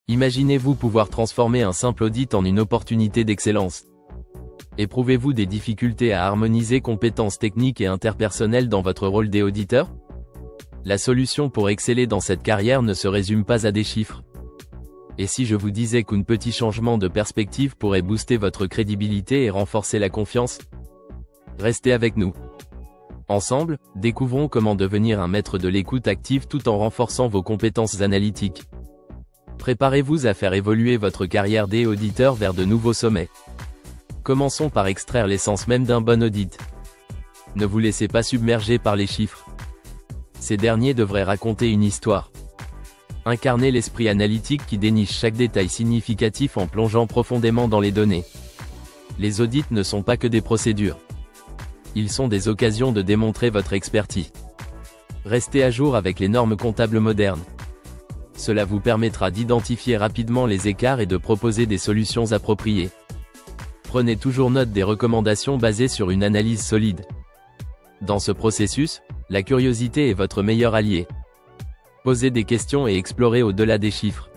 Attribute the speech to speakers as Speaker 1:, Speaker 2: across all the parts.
Speaker 1: Imaginez-vous pouvoir transformer un simple audit en une opportunité d'excellence. Éprouvez-vous des difficultés à harmoniser compétences techniques et interpersonnelles dans votre rôle d'auditeur? La solution pour exceller dans cette carrière ne se résume pas à des chiffres. Et si je vous disais qu'un petit changement de perspective pourrait booster votre crédibilité et renforcer la confiance? Restez avec nous. Ensemble, découvrons comment devenir un maître de l'écoute active tout en renforçant vos compétences analytiques. Préparez-vous à faire évoluer votre carrière d'auditeur vers de nouveaux sommets. Commençons par extraire l'essence même d'un bon audit. Ne vous laissez pas submerger par les chiffres. Ces derniers devraient raconter une histoire. Incarnez l'esprit analytique qui déniche chaque détail significatif en plongeant profondément dans les données. Les audits ne sont pas que des procédures. Ils sont des occasions de démontrer votre expertise. Restez à jour avec les normes comptables modernes. Cela vous permettra d'identifier rapidement les écarts et de proposer des solutions appropriées. Prenez toujours note des recommandations basées sur une analyse solide. Dans ce processus, la curiosité est votre meilleur allié. Posez des questions et explorez au-delà des chiffres.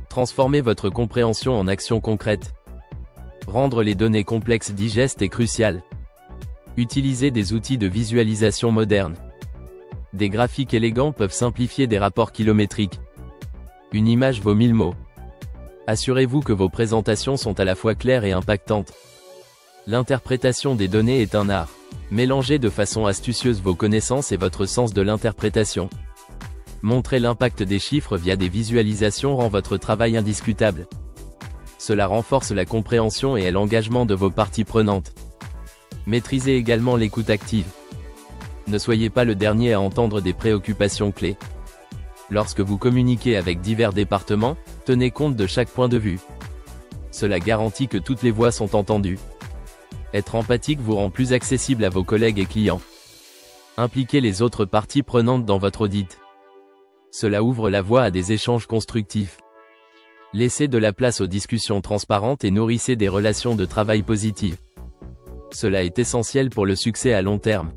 Speaker 1: Transformez votre compréhension en actions concrètes. Rendre les données complexes digestes est crucial. Utilisez des outils de visualisation modernes. Des graphiques élégants peuvent simplifier des rapports kilométriques. Une image vaut 1000 mots. Assurez-vous que vos présentations sont à la fois claires et impactantes. L'interprétation des données est un art. Mélangez de façon astucieuse vos connaissances et votre sens de l'interprétation. Montrer l'impact des chiffres via des visualisations rend votre travail indiscutable. Cela renforce la compréhension et l'engagement de vos parties prenantes. Maîtrisez également l'écoute active. Ne soyez pas le dernier à entendre des préoccupations clés. Lorsque vous communiquez avec divers départements, tenez compte de chaque point de vue. Cela garantit que toutes les voix sont entendues. Être empathique vous rend plus accessible à vos collègues et clients. Impliquez les autres parties prenantes dans votre audit. Cela ouvre la voie à des échanges constructifs. Laissez de la place aux discussions transparentes et nourrissez des relations de travail positives. Cela est essentiel pour le succès à long terme.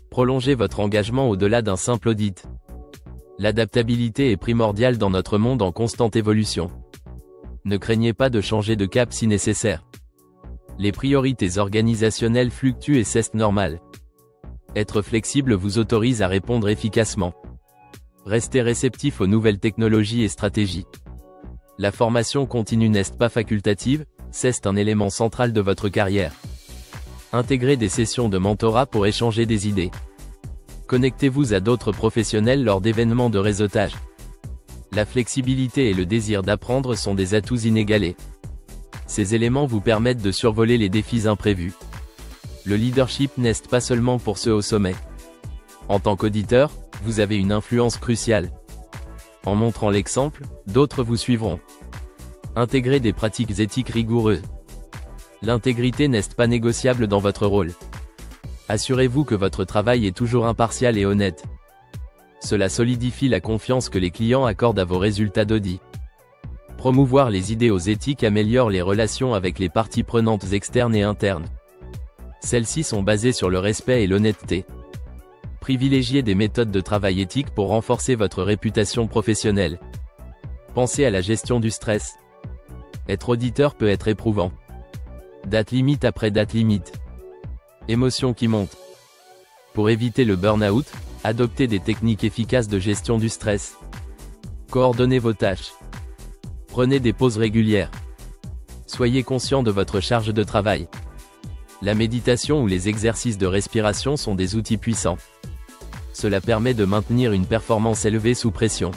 Speaker 1: Prolongez votre engagement au-delà d'un simple audit. L'adaptabilité est primordiale dans notre monde en constante évolution. Ne craignez pas de changer de cap si nécessaire. Les priorités organisationnelles fluctuent et c'est normal. Être flexible vous autorise à répondre efficacement. Restez réceptif aux nouvelles technologies et stratégies. La formation continue n'est pas facultative, c'est un élément central de votre carrière. Intégrez des sessions de mentorat pour échanger des idées. Connectez-vous à d'autres professionnels lors d'événements de réseautage. La flexibilité et le désir d'apprendre sont des atouts inégalés. Ces éléments vous permettent de survoler les défis imprévus. Le leadership n'est pas seulement pour ceux au sommet. En tant qu'auditeur, vous avez une influence cruciale. En montrant l'exemple, d'autres vous suivront. Intégrez des pratiques éthiques rigoureuses. L'intégrité n'est pas négociable dans votre rôle. Assurez-vous que votre travail est toujours impartial et honnête. Cela solidifie la confiance que les clients accordent à vos résultats d'audit. Promouvoir les idéaux éthiques améliore les relations avec les parties prenantes externes et internes. Celles-ci sont basées sur le respect et l'honnêteté. Privilégiez des méthodes de travail éthiques pour renforcer votre réputation professionnelle. Pensez à la gestion du stress. Être auditeur peut être éprouvant. Date limite après date limite. Émotions qui montent. Pour éviter le burn-out, adoptez des techniques efficaces de gestion du stress. Coordonnez vos tâches. Prenez des pauses régulières. Soyez conscient de votre charge de travail. La méditation ou les exercices de respiration sont des outils puissants. Cela permet de maintenir une performance élevée sous pression.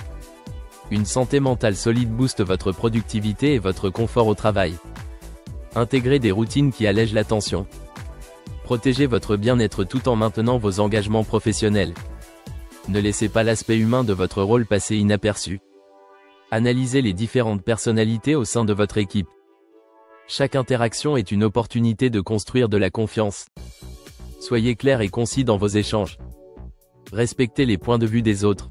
Speaker 1: Une santé mentale solide booste votre productivité et votre confort au travail. Intégrez des routines qui allègent la tension. Protégez votre bien-être tout en maintenant vos engagements professionnels. Ne laissez pas l'aspect humain de votre rôle passer inaperçu. Analysez les différentes personnalités au sein de votre équipe. Chaque interaction est une opportunité de construire de la confiance. Soyez clair et concis dans vos échanges. Respectez les points de vue des autres.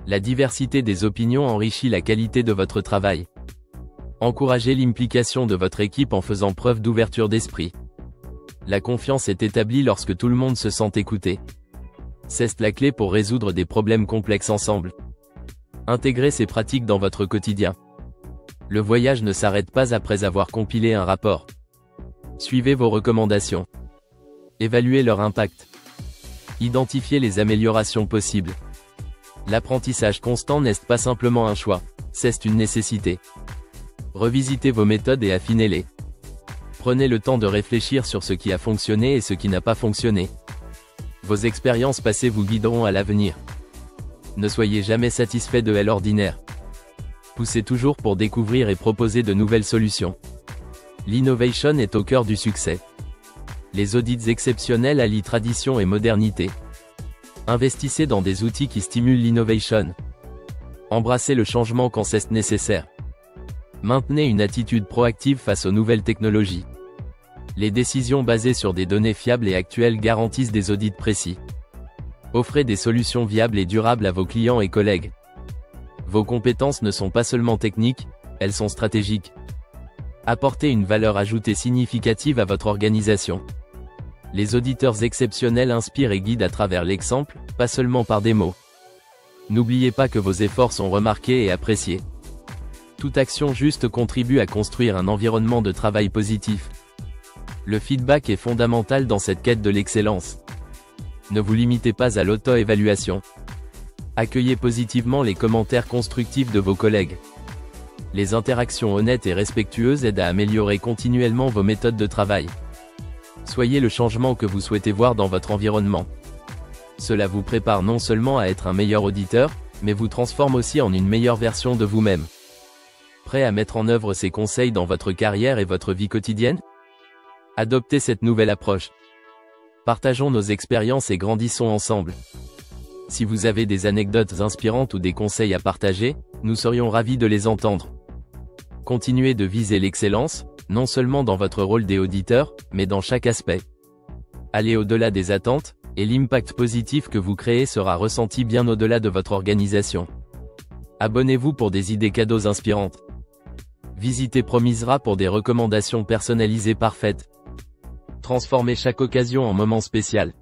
Speaker 1: La diversité des opinions enrichit la qualité de votre travail. Encouragez l'implication de votre équipe en faisant preuve d'ouverture d'esprit. La confiance est établie lorsque tout le monde se sent écouté. C'est la clé pour résoudre des problèmes complexes ensemble. Intégrez ces pratiques dans votre quotidien. Le voyage ne s'arrête pas après avoir compilé un rapport. Suivez vos recommandations. Évaluez leur impact. Identifiez les améliorations possibles. L'apprentissage constant n'est pas simplement un choix, c'est une nécessité. Revisitez vos méthodes et affinez-les. Prenez le temps de réfléchir sur ce qui a fonctionné et ce qui n'a pas fonctionné. Vos expériences passées vous guideront à l'avenir. Ne soyez jamais satisfait de l'ordinaire. Poussez toujours pour découvrir et proposer de nouvelles solutions. L'innovation est au cœur du succès. Les audits exceptionnels allient tradition et modernité. Investissez dans des outils qui stimulent l'innovation. Embrassez le changement quand c'est nécessaire. Maintenez une attitude proactive face aux nouvelles technologies. Les décisions basées sur des données fiables et actuelles garantissent des audits précis. Offrez des solutions viables et durables à vos clients et collègues. Vos compétences ne sont pas seulement techniques, elles sont stratégiques. Apportez une valeur ajoutée significative à votre organisation. Les auditeurs exceptionnels inspirent et guident à travers l'exemple, pas seulement par des mots. N'oubliez pas que vos efforts sont remarqués et appréciés. Toute action juste contribue à construire un environnement de travail positif. Le feedback est fondamental dans cette quête de l'excellence. Ne vous limitez pas à l'auto-évaluation. Accueillez positivement les commentaires constructifs de vos collègues. Les interactions honnêtes et respectueuses aident à améliorer continuellement vos méthodes de travail. Soyez le changement que vous souhaitez voir dans votre environnement. Cela vous prépare non seulement à être un meilleur auditeur, mais vous transforme aussi en une meilleure version de vous-même. Prêt à mettre en œuvre ces conseils dans votre carrière et votre vie quotidienne? Adoptez cette nouvelle approche. Partageons nos expériences et grandissons ensemble. Si vous avez des anecdotes inspirantes ou des conseils à partager, nous serions ravis de les entendre. Continuez de viser l'excellence, non seulement dans votre rôle d'auditeur, mais dans chaque aspect. Allez au-delà des attentes, et l'impact positif que vous créez sera ressenti bien au-delà de votre organisation. Abonnez-vous pour des idées cadeaux inspirantes. Visitez Promisera pour des recommandations personnalisées parfaites. Transformez chaque occasion en moment spécial.